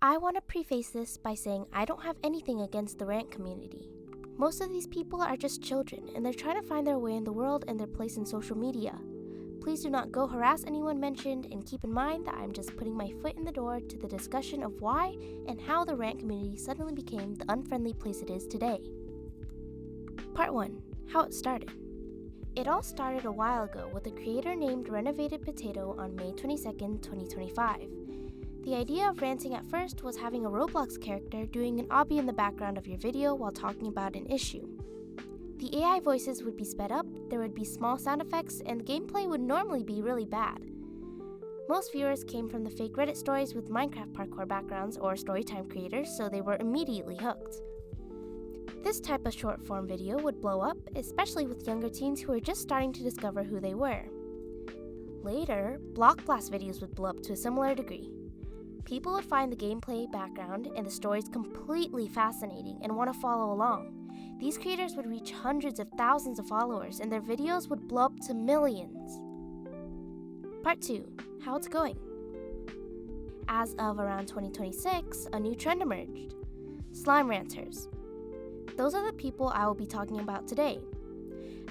I want to preface this by saying I don't have anything against the rant community. Most of these people are just children, and they're trying to find their way in the world and their place in social media. Please do not go harass anyone mentioned, and keep in mind that I'm just putting my foot in the door to the discussion of why and how the rant community suddenly became the unfriendly place it is today. Part 1. How it started. It all started a while ago with a creator named Renovated Potato on May 22nd, 2025. The idea of ranting at first was having a Roblox character doing an obby in the background of your video while talking about an issue. The AI voices would be sped up, there would be small sound effects, and the gameplay would normally be really bad. Most viewers came from the fake Reddit stories with Minecraft parkour backgrounds or storytime creators, so they were immediately hooked. This type of short form video would blow up, especially with younger teens who were just starting to discover who they were. Later, Block Blast videos would blow up to a similar degree. People would find the gameplay background and the stories completely fascinating and want to follow along. These creators would reach hundreds of thousands of followers, and their videos would blow up to millions. Part 2. How it's going. As of around 2026, a new trend emerged. Slime Ranters. Those are the people I will be talking about today,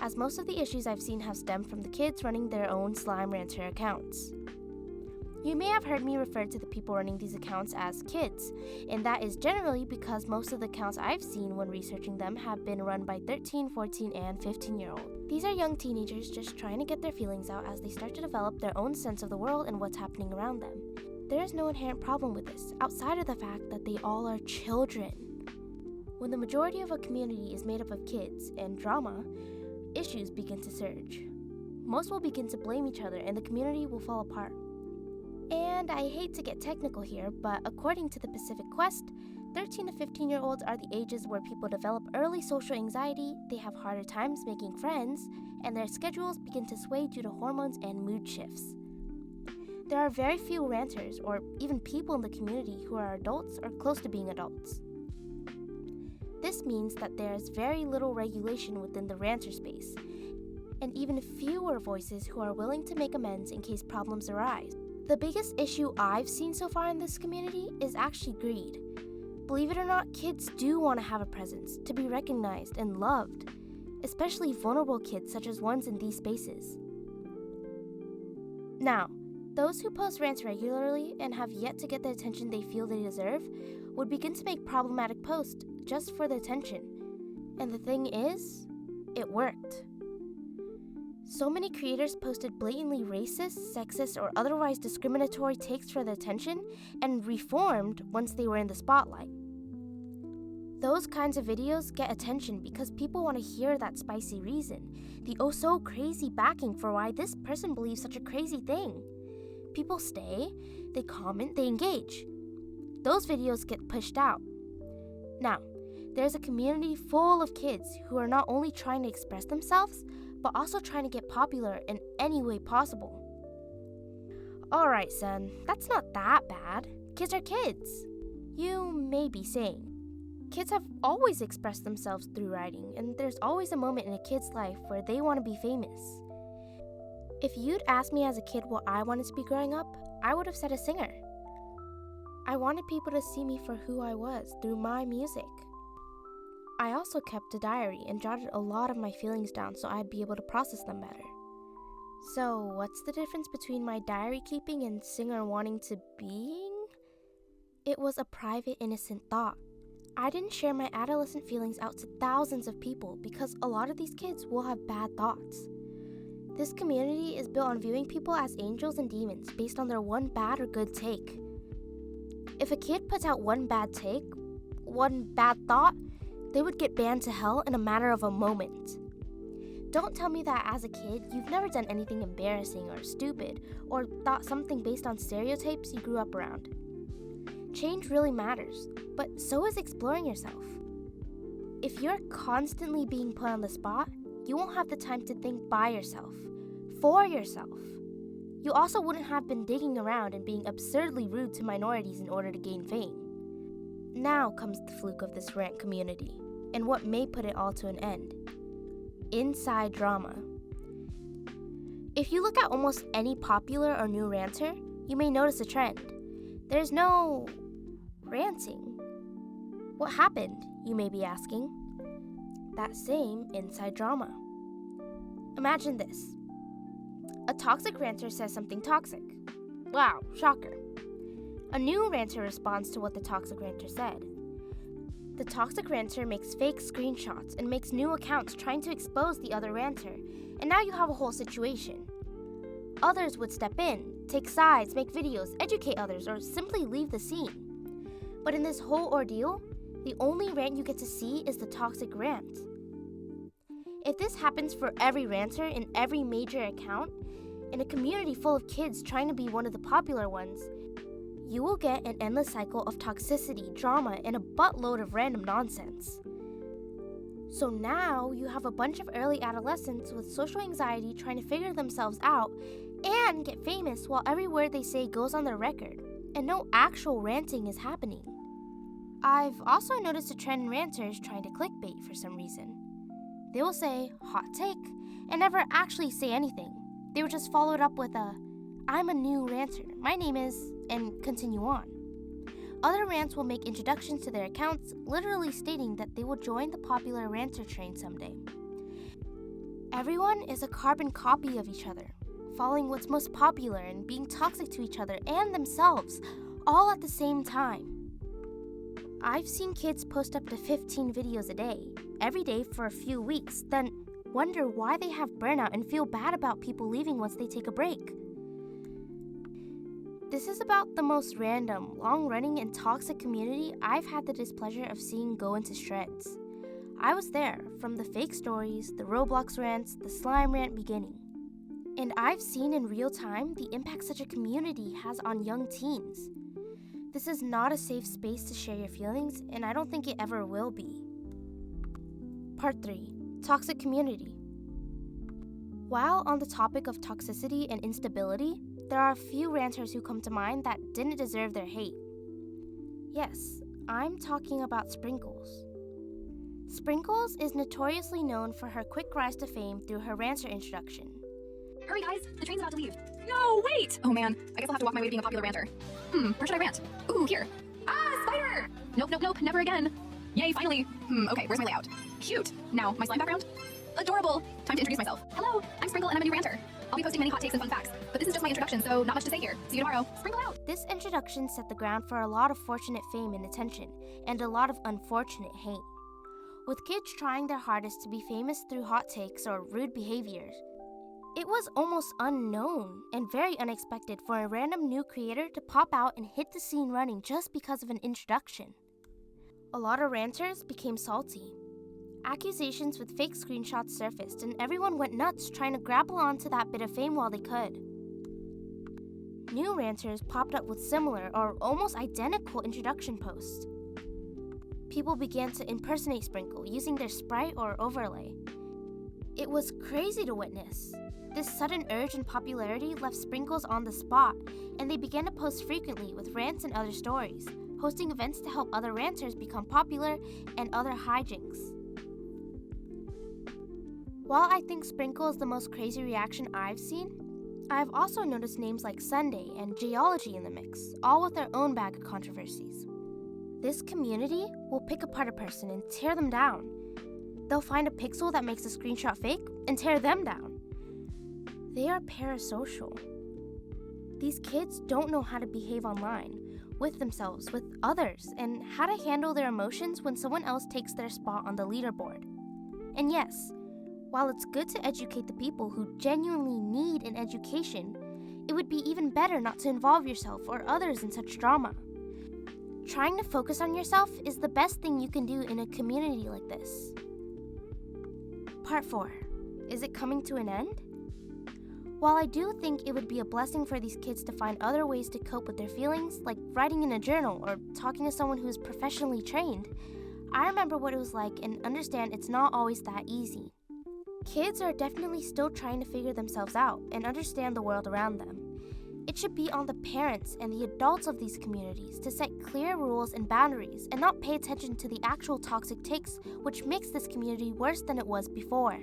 as most of the issues I've seen have stemmed from the kids running their own Slime Ranter accounts. You may have heard me refer to the people running these accounts as kids, and that is generally because most of the accounts I've seen when researching them have been run by 13, 14, and 15-year-olds. These are young teenagers just trying to get their feelings out as they start to develop their own sense of the world and what's happening around them. There is no inherent problem with this, outside of the fact that they all are children. When the majority of a community is made up of kids and drama, issues begin to surge. Most will begin to blame each other and the community will fall apart. And I hate to get technical here, but according to the Pacific Quest, 13 to 15-year-olds are the ages where people develop early social anxiety, they have harder times making friends, and their schedules begin to sway due to hormones and mood shifts. There are very few ranters or even people in the community who are adults or close to being adults. This means that there is very little regulation within the ranter space, and even fewer voices who are willing to make amends in case problems arise. The biggest issue I've seen so far in this community is actually greed. Believe it or not, kids do want to have a presence, to be recognized and loved, especially vulnerable kids such as ones in these spaces. Now, those who post rants regularly and have yet to get the attention they feel they deserve would begin to make problematic posts just for the attention. And the thing is, it worked. So many creators posted blatantly racist, sexist, or otherwise discriminatory takes for the attention and reformed once they were in the spotlight. Those kinds of videos get attention because people want to hear that spicy reason, the oh so crazy backing for why this person believes such a crazy thing. People stay, they comment, they engage. Those videos get pushed out. Now, there's a community full of kids who are not only trying to express themselves, but also trying to get popular in any way possible. Alright, son, that's not that bad. Kids are kids. You may be saying. Kids have always expressed themselves through writing, and there's always a moment in a kid's life where they want to be famous. If you'd asked me as a kid what I wanted to be growing up, I would have said a singer. I wanted people to see me for who I was through my music. I also kept a diary and jotted a lot of my feelings down so I'd be able to process them better. So, what's the difference between my diary keeping and singer wanting to being? It was a private, innocent thought. I didn't share my adolescent feelings out to thousands of people because a lot of these kids will have bad thoughts. This community is built on viewing people as angels and demons based on their one bad or good take. If a kid puts out one bad take, one bad thought, they would get banned to hell in a matter of a moment. Don't tell me that as a kid, you've never done anything embarrassing or stupid, or thought something based on stereotypes you grew up around. Change really matters, but so is exploring yourself. If you're constantly being put on the spot, you won't have the time to think by yourself, for yourself. You also wouldn't have been digging around and being absurdly rude to minorities in order to gain fame. Now comes the fluke of this rant community, and what may put it all to an end. Inside drama. If you look at almost any popular or new ranter, you may notice a trend. There's no ranting. What happened, you may be asking? That same inside drama. Imagine this. A toxic ranter says something toxic. Wow, shocker. A new ranter responds to what the toxic ranter said. The toxic ranter makes fake screenshots and makes new accounts trying to expose the other ranter, and now you have a whole situation. Others would step in, take sides, make videos, educate others, or simply leave the scene. But in this whole ordeal, the only rant you get to see is the toxic rant. If this happens for every ranter in every major account, in a community full of kids trying to be one of the popular ones, you will get an endless cycle of toxicity, drama, and a buttload of random nonsense. So now you have a bunch of early adolescents with social anxiety trying to figure themselves out and get famous while every word they say goes on their record, and no actual ranting is happening. I've also noticed a trend in ranters trying to clickbait for some reason. They will say, hot take, and never actually say anything. They would just follow it up with I'm a new ranter, my name is, and continue on. Other rants will make introductions to their accounts, literally stating that they will join the popular ranter train someday. Everyone is a carbon copy of each other, following what's most popular and being toxic to each other and themselves, all at the same time. I've seen kids post up to 15 videos a day, every day for a few weeks, then wonder why they have burnout and feel bad about people leaving once they take a break. This is about the most random, long-running, and toxic community I've had the displeasure of seeing go into shreds. I was there, from the fake stories, the Roblox rants, the slime rant beginning. And I've seen in real time the impact such a community has on young teens. This is not a safe space to share your feelings, and I don't think it ever will be. Part 3. Toxic community. While on the topic of toxicity and instability, there are a few ranters who come to mind that didn't deserve their hate. Yes, I'm talking about Sprinkles. Sprinkles is notoriously known for her quick rise to fame through her ranter introduction. Hurry guys, the train's about to leave. No, wait! Oh man, I guess I'll have to walk my way to being a popular ranter. Where should I rant? Ooh, here. Ah, spider! Nope, never again. Yay, finally. Okay, where's my layout? Cute. Now, my slime background? Adorable. Time to introduce myself. Hello, I'm Sprinkle and I'm a new ranter. I'll be posting many hot takes and fun facts, but this is just my introduction, so not much to say here. See you tomorrow. Sprinkle out! This introduction set the ground for a lot of fortunate fame and attention, and a lot of unfortunate hate. With kids trying their hardest to be famous through hot takes or rude behaviors, it was almost unknown and very unexpected for a random new creator to pop out and hit the scene running just because of an introduction. A lot of ranters became salty. Accusations with fake screenshots surfaced, and everyone went nuts trying to grapple onto that bit of fame while they could. New ranters popped up with similar or almost identical introduction posts. People began to impersonate Sprinkle using their sprite or overlay. It was crazy to witness. This sudden urge and popularity left Sprinkles on the spot, and they began to post frequently with rants and other stories, hosting events to help other ranters become popular and other hijinks. While I think Sprinkle is the most crazy reaction I've seen, I've also noticed names like Sunday and Geology in the mix, all with their own bag of controversies. This community will pick apart a person and tear them down. They'll find a pixel that makes a screenshot fake and tear them down. They are parasocial. These kids don't know how to behave online, with themselves, with others, and how to handle their emotions when someone else takes their spot on the leaderboard. And yes, while it's good to educate the people who genuinely need an education, it would be even better not to involve yourself or others in such drama. Trying to focus on yourself is the best thing you can do in a community like this. Part 4. Is it coming to an end? While I do think it would be a blessing for these kids to find other ways to cope with their feelings, like writing in a journal or talking to someone who is professionally trained, I remember what it was like and understand it's not always that easy. Kids are definitely still trying to figure themselves out and understand the world around them. It should be on the parents and the adults of these communities to set clear rules and boundaries and not pay attention to the actual toxic takes, which makes this community worse than it was before.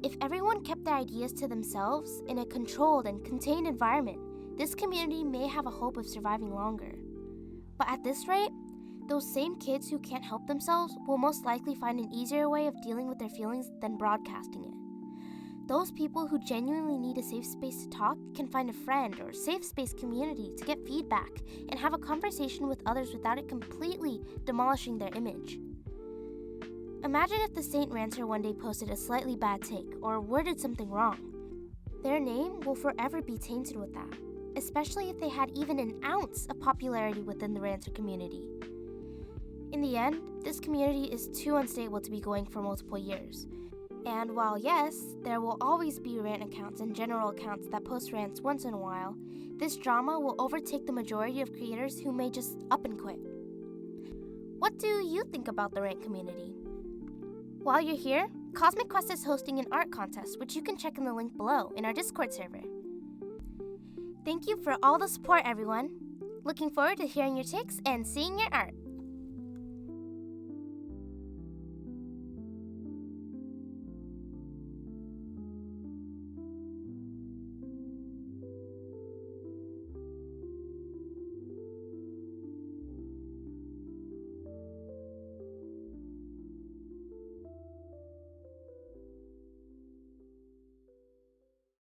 If everyone kept their ideas to themselves in a controlled and contained environment, this community may have a hope of surviving longer. But at this rate, those same kids who can't help themselves will most likely find an easier way of dealing with their feelings than broadcasting it. Those people who genuinely need a safe space to talk can find a friend or safe space community to get feedback and have a conversation with others without it completely demolishing their image. Imagine if the Saint Ranter one day posted a slightly bad take or worded something wrong. Their name will forever be tainted with that, especially if they had even an ounce of popularity within the Ranter community. In the end, this community is too unstable to be going for multiple years. And while yes, there will always be rant accounts and general accounts that post rants once in a while, this drama will overtake the majority of creators who may just up and quit. What do you think about the rant community? While you're here, Cosmic Quest is hosting an art contest, which you can check in the link below in our Discord server. Thank you for all the support, everyone. Looking forward to hearing your takes and seeing your art.